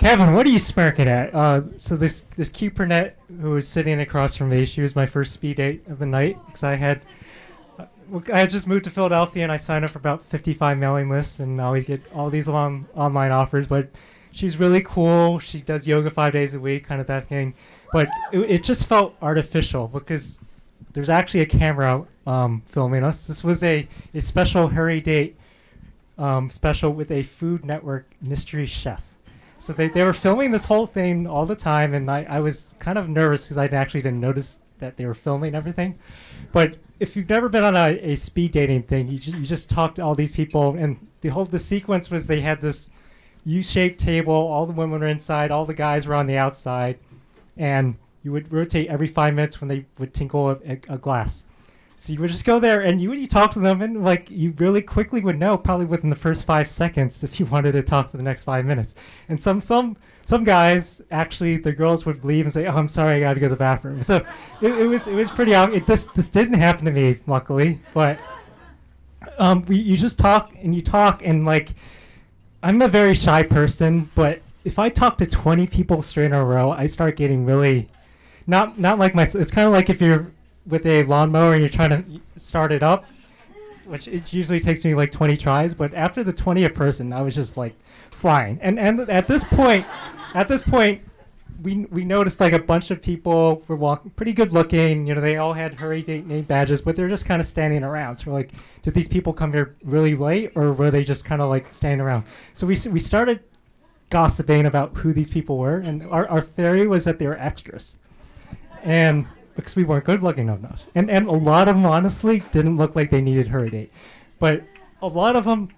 Kevin, what are you smirking at? So this cute brunette who was sitting across from me, she was my first speed date of the night because I had just moved to Philadelphia and I signed up for about 55 mailing lists and I always get all these long online offers. But she's really cool. She does yoga 5 days a week, kind of that thing. But it just felt artificial because there's actually a camera filming us. This was a special hurry date special with a Food Network mystery chef. So they were filming this whole thing all the time, and I was kind of nervous because I actually didn't notice that they were filming everything. But if you've never been on a speed dating thing, you just talk to all these people, and the sequence was they had this U-shaped table, all the women were inside, all the guys were on the outside, and you would rotate every 5 minutes when they would tinkle a glass. So you would just go there and you talk to them, and like you really quickly would know probably within the first 5 seconds if you wanted to talk for the next 5 minutes. And some guys actually, the girls would leave and say, "Oh, I'm sorry, I got to go to the bathroom." So it was pretty obvious. This didn't happen to me, luckily, but you just talk and like I'm a very shy person, but if I talk to 20 people straight in a row, I start getting really not like it's kind of like if you're with a lawnmower and you're trying to start it up, which it usually takes me like 20 tries, but after the 20th person, I was just like flying. And at this point, we noticed like a bunch of people were walking, pretty good looking. You know, they all had hurry date name badges, but they're just kind of standing around. So we're like, did these people come here really late, or were they just kind of like standing around? So we started gossiping about who these people were, and our theory was that they were extras, and because we weren't good looking enough. And a lot of them honestly didn't look like they needed hurry date. But a lot of them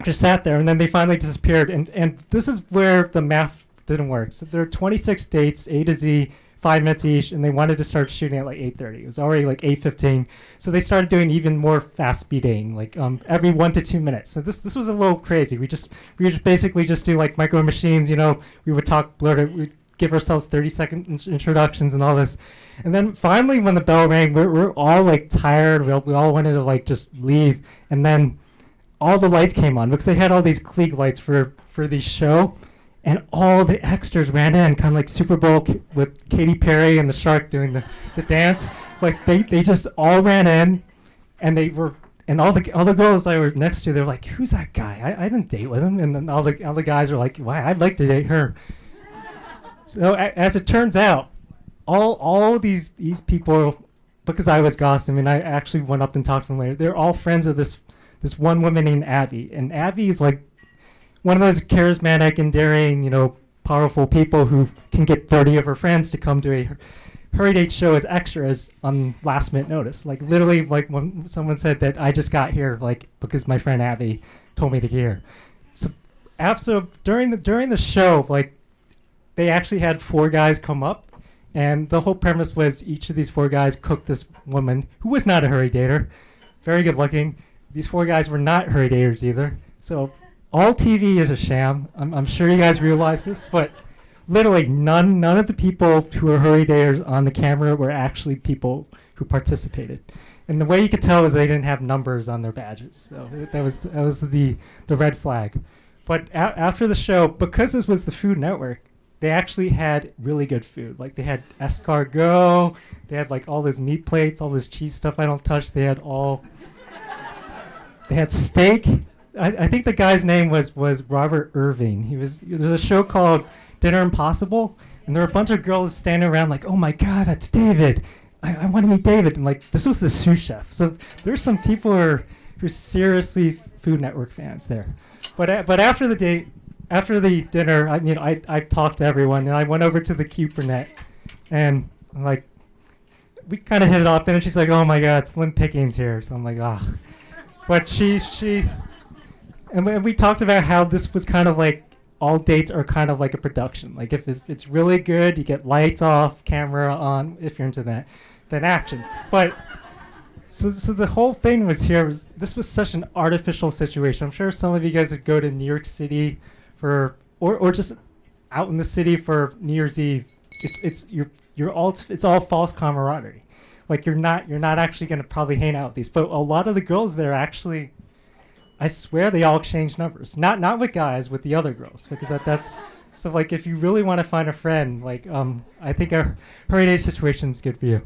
just sat there and then they finally disappeared. And this is where the math didn't work. So there are 26 dates, A to Z, 5 minutes each, and they wanted to start shooting at like 8:30. It was already like 8:15. So they started doing even more fast speed dating, like every 1 to 2 minutes. So this was a little crazy. We would basically just do like micro machines, you know, we would talk blurted, we'd give ourselves 30-second introductions and all this. And then finally, when the bell rang, we're all like tired. We all wanted to like just leave. And then all the lights came on because they had all these Klieg lights for the show, and all the extras ran in, kind of like Super Bowl with Katy Perry and the shark doing the dance. Like they just all ran in, and all the girls I were next to, they were like, "Who's that guy? I didn't date with him." And then all the guys were like, "Why? I'd like to date her." So as it turns out, all these people, because I was gossiping, and I actually went up and talked to them later, they're all friends of this one woman named Abby. And Abby is like one of those charismatic, endearing, you know, powerful people who can get 30 of her friends to come to a hurry date show as extras on last minute notice. Like literally, like when someone said that I just got here like because my friend Abby told me to get here. So during the show, like they actually had 4 guys come up. And the whole premise was each of these 4 guys cooked this woman who was not a hurry dater, very good looking. These 4 guys were not hurry daters either. So all TV is a sham. I'm sure you guys realize this, but literally none of the people who were hurry daters on the camera were actually people who participated. And the way you could tell is they didn't have numbers on their badges. So that was the red flag. But after the show, because this was the Food Network, they actually had really good food. Like they had escargot, they had like all this meat plates, all this cheese stuff I don't touch. They had steak. I think the guy's name was Robert Irving. There's a show called Dinner Impossible, and there were a bunch of girls standing around like, "Oh my God, that's David. I want to meet David." And like this was the sous chef. So there's some people who are seriously Food Network fans there. But after the date. After the dinner, I talked to everyone, and I went over to the cute brunette, and like we kind of hit it off. Then she's like, "Oh my God, Slim Pickings here." So I'm like, "Ah," but and we talked about how this was kind of like all dates are kind of like a production. Like if it's really good, you get lights off, camera on. If you're into that, then action. But so the whole thing was this was such an artificial situation. I'm sure some of you guys would go to New York City. Or just out in the city for New Year's Eve, it's all false camaraderie. Like you're not actually gonna probably hang out with these. But a lot of the girls there actually, I swear they all exchanged numbers. Not with guys, with the other girls, because So like if you really want to find a friend, like I think a hurry date situation is good for you.